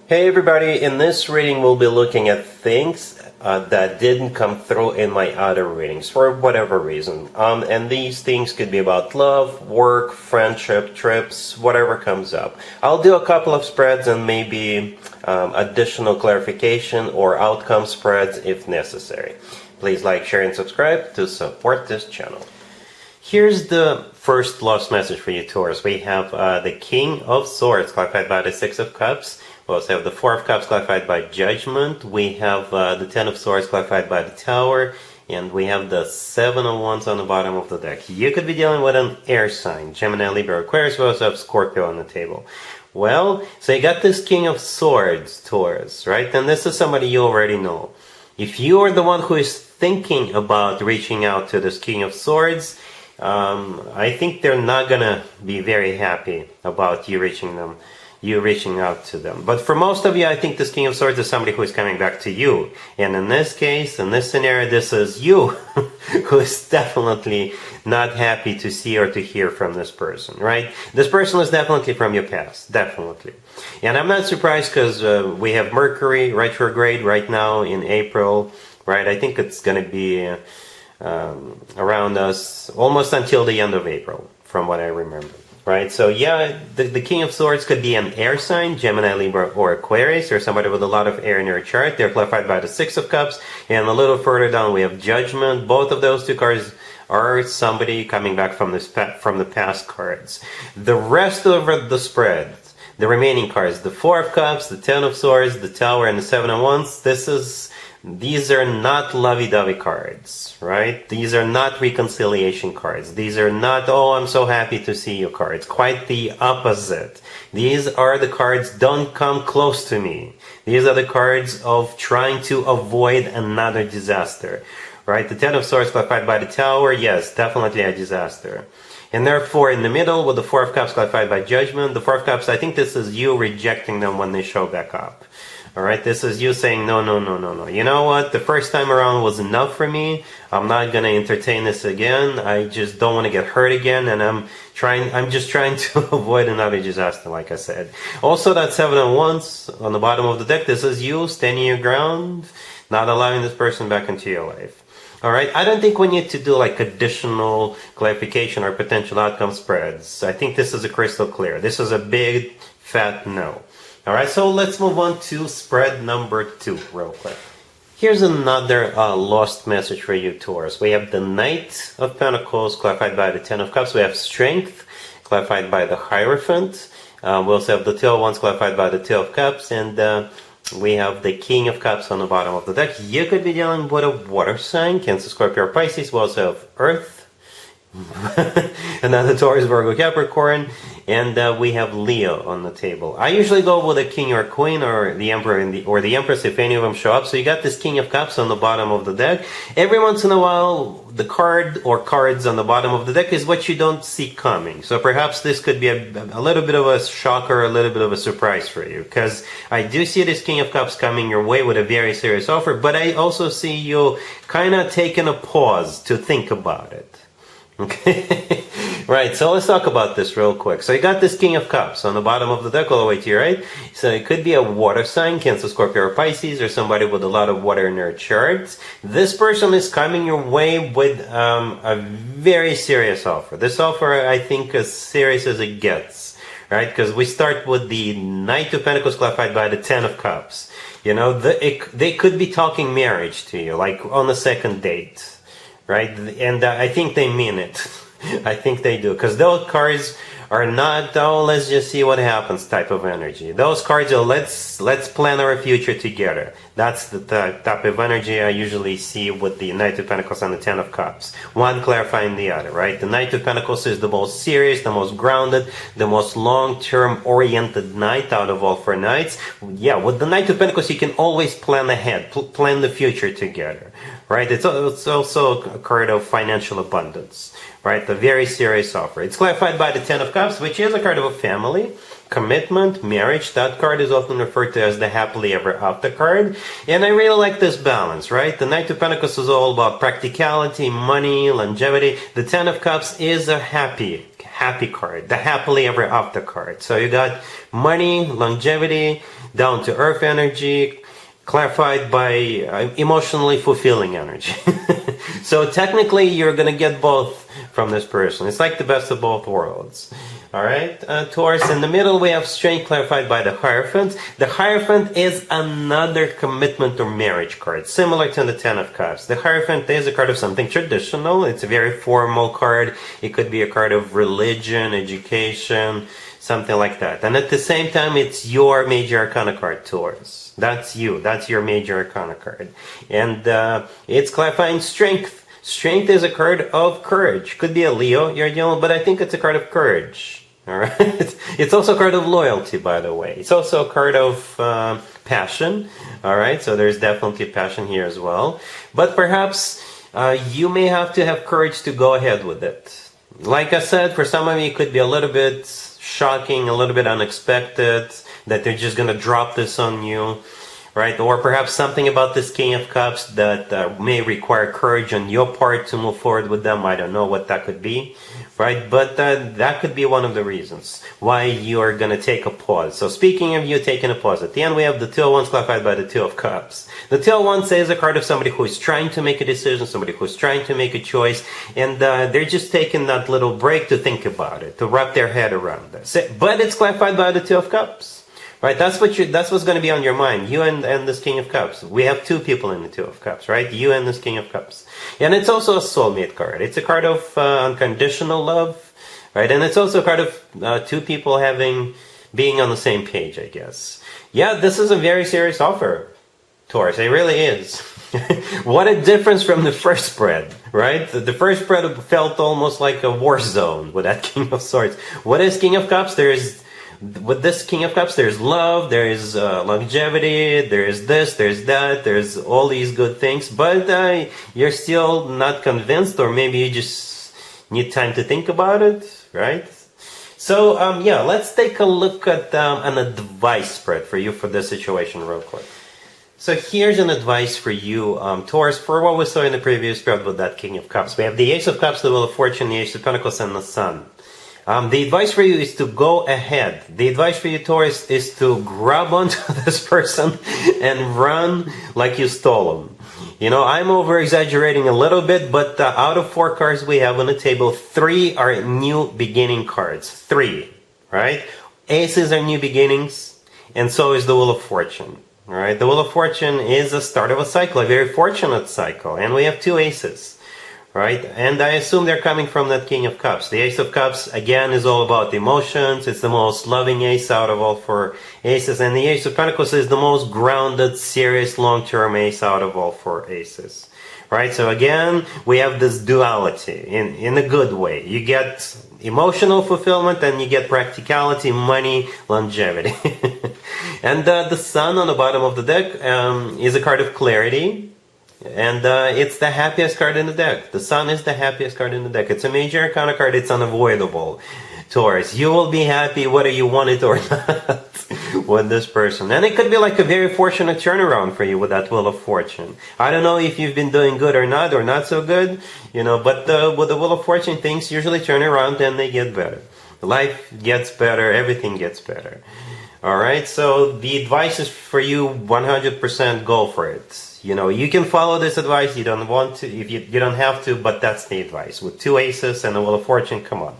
Hey everybody, in this reading we'll be looking at things that didn't come through in my other readings for whatever reason. And these things could be about love, work, friendship, trips, whatever comes up. I'll do a couple of spreads and maybe additional clarification or outcome spreads if necessary. Please like, share, and subscribe to support this channel. Here's the first lost message for you, Taurus. We have the King of Swords clarified by the Six of Cups. We also have the Four of Cups clarified by Judgment. We have the Ten of Swords clarified by the Tower. And we have the Seven of Wands on the bottom of the deck. You could be dealing with an air sign, Gemini, Libra, Aquarius. We also have Scorpio on the table. Well, so you got this King of Swords, Taurus, right? And this is somebody you already know. If you are the one who is thinking about reaching out to this King of Swords, I think they're not gonna be very happy about you reaching out to them. But for most of you, I think this King of Swords is somebody who is coming back to you. And in this case, in this scenario, this is you who is definitely not happy to see or to hear from this person, right? This person is definitely from your past, definitely. And I'm not surprised because we have Mercury retrograde right now in April, right? I think it's gonna be around us almost until the end of April, from what I remember. Right, so yeah, the King of Swords could be an air sign, Gemini, Libra, or Aquarius, or somebody with a lot of air in their chart. They're clarified by the Six of Cups, and a little further down we have Judgment. Both of those two cards are somebody coming back from the past cards. The rest of the spread, the remaining cards, the Four of Cups, the Ten of Swords, the Tower, and the Seven of Wands, these are not lovey-dovey cards, right? These are not reconciliation cards. These are not, oh, I'm so happy to see you cards. Quite the opposite. These are the cards, don't come close to me. These are the cards of trying to avoid another disaster, right? The Ten of Swords clarified by the Tower, yes, definitely a disaster. And therefore, in the middle, with the Four of Cups clarified by Judgment, the Four of Cups, I think this is you rejecting them when they show back up. Alright, this is you saying, no. You know what? The first time around was enough for me. I'm not going to entertain this again. I just don't want to get hurt again. And I'm just trying to avoid another disaster, like I said. Also, that Seven of Wands on the bottom of the deck, this is you standing your ground, not allowing this person back into your life. Alright, I don't think we need to do like additional clarification or potential outcome spreads. I think this is a crystal clear. This is a big, fat no. Alright, so let's move on to spread number 2 real quick. Here's another lost message for you, Taurus. We have the Knight of Pentacles clarified by the Ten of Cups. We have Strength clarified by the Hierophant. We also have the Two of Wands clarified by the Two of Cups. And we have the King of Cups on the bottom of the deck. You could be dealing with a water sign, Cancer, Scorpio, or Pisces. We also have Earth. Another Taurus, Virgo, Capricorn, and we have Leo on the table. I usually go with a king or queen or the emperor or the empress if any of them show up. So you got this King of Cups on the bottom of the deck. Every once in a while, the card or cards on the bottom of the deck is what you don't see coming. So perhaps this could be a little bit of a shocker, a little bit of a surprise for you, because I do see this King of Cups coming your way with a very serious offer, but I also see you kind of taking a pause to think about it. Okay, right, so let's talk about this real quick. So you got this King of Cups on the bottom of the deck all the way to your right. So it could be a water sign, Cancer, Scorpio, or Pisces, or somebody with a lot of water in their charts. This person is coming your way with a very serious offer. This offer, I think, as serious as it gets, right? Because we start with the Knight of Pentacles clarified by the Ten of Cups. You know, they could be talking marriage to you, like on the second date. Right, and I think they mean it. I think they do, because those cards are not, oh, let's just see what happens type of energy. Those cards are let's plan our future together. That's the type of energy I usually see with the Knight of Pentacles and the Ten of Cups. One clarifying the other, right? The Knight of Pentacles is the most serious, the most grounded, the most long-term oriented knight out of all 4 knights. Yeah, with the Knight of Pentacles, you can always plan ahead, plan the future together, right? It's also a card of financial abundance, right? The very serious offer. It's clarified by the Ten of Cups, which is a card of a family, commitment, marriage. That card is often referred to as the happily ever after card. And I really like this balance, right? The Knight of Pentacles is all about practicality, money, longevity. The Ten of Cups is a happy happy card, the happily ever after card. So you got money, longevity, down to earth energy, clarified by emotionally fulfilling energy. So technically you're going to get both from this person. It's like the best of both worlds. All right, Taurus, in the middle we have strength clarified by the Hierophant. The Hierophant is another commitment or marriage card, similar to the Ten of Cups. The Hierophant is a card of something traditional. It's a very formal card. It could be a card of religion, education, something like that. And at the same time, it's your major arcana card, Taurus. That's you. That's your major arcana card. And it's clarifying strength. Strength is a card of courage. Could be a Leo, you're dealing, but I think it's a card of courage. All right. It's also a card of loyalty, by the way. It's also a card of passion. All right. So there's definitely passion here as well. But perhaps you may have to have courage to go ahead with it. Like I said, for some of you, it could be a little bit shocking, a little bit unexpected, that they're just going to drop this on you. Right? Or perhaps something about this King of Cups that may require courage on your part to move forward with them. I don't know what that could be, right? But that could be one of the reasons why you are going to take a pause. So speaking of you taking a pause, at the end we have the Two of Wands clarified by the Two of Cups. The Two of Wands is a card of somebody who is trying to make a decision, somebody who is trying to make a choice, and they're just taking that little break to think about it, to wrap their head around this. But it's clarified by the Two of Cups. Right, that's what's going to be on your mind. You and this King of Cups. We have two people in the Two of Cups, right? You and this King of Cups. And it's also a soulmate card. It's a card of unconditional love, right? And it's also a card of two people being on the same page, I guess. Yeah, this is a very serious offer, Taurus. It really is. What a difference from the first spread, right? The first spread felt almost like a war zone with that King of Swords. What is King of Cups? With this King of Cups, there's love, there's longevity, there's this, there's that, there's all these good things, but you're still not convinced, or maybe you just need time to think about it, right? So, yeah, let's take a look at an advice spread for you for this situation real quick. So here's an advice for you, Taurus, for what we saw in the previous spread with that King of Cups. We have the Ace of Cups, the Wheel of Fortune, the Ace of Pentacles, and the Sun. The advice for you is to go ahead. The advice for you, Taurus, is to grab onto this person and run like you stole them. You know, I'm over-exaggerating a little bit, but out of 4 cards we have on the table, 3 are new beginning cards. 3, right? Aces are new beginnings, and so is the Wheel of Fortune. All right? The Wheel of Fortune is a start of a cycle, a very fortunate cycle, and we have 2 aces. Right? And I assume they're coming from that King of Cups. The Ace of Cups, again, is all about emotions. It's the most loving ace out of all 4 aces. And the Ace of Pentacles is the most grounded, serious, long-term ace out of all 4 aces. Right? So again, we have this duality in a good way. You get emotional fulfillment and you get practicality, money, longevity. And the Sun on the bottom of the deck is a card of clarity. And it's the happiest card in the deck. The Sun is the happiest card in the deck. It's a major arcana card. It's unavoidable, Taurus. You will be happy whether you want it or not with this person. And it could be like a very fortunate turnaround for you with that Wheel of Fortune. I don't know if you've been doing good or not so good, you know, but with the Wheel of Fortune, things usually turn around and they get better. Life gets better. Everything gets better. All right. So the advice is for you 100% go for it. You know, you can follow this advice. You don't want to, if you don't have to, but that's the advice. With 2 aces and a Wheel of Fortune, come on.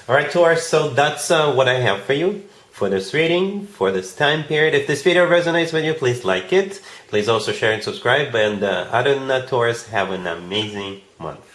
All right, Taurus, so that's what I have for you for this reading, for this time period. If this video resonates with you, please like it. Please also share and subscribe. And other than that, Taurus, have an amazing month.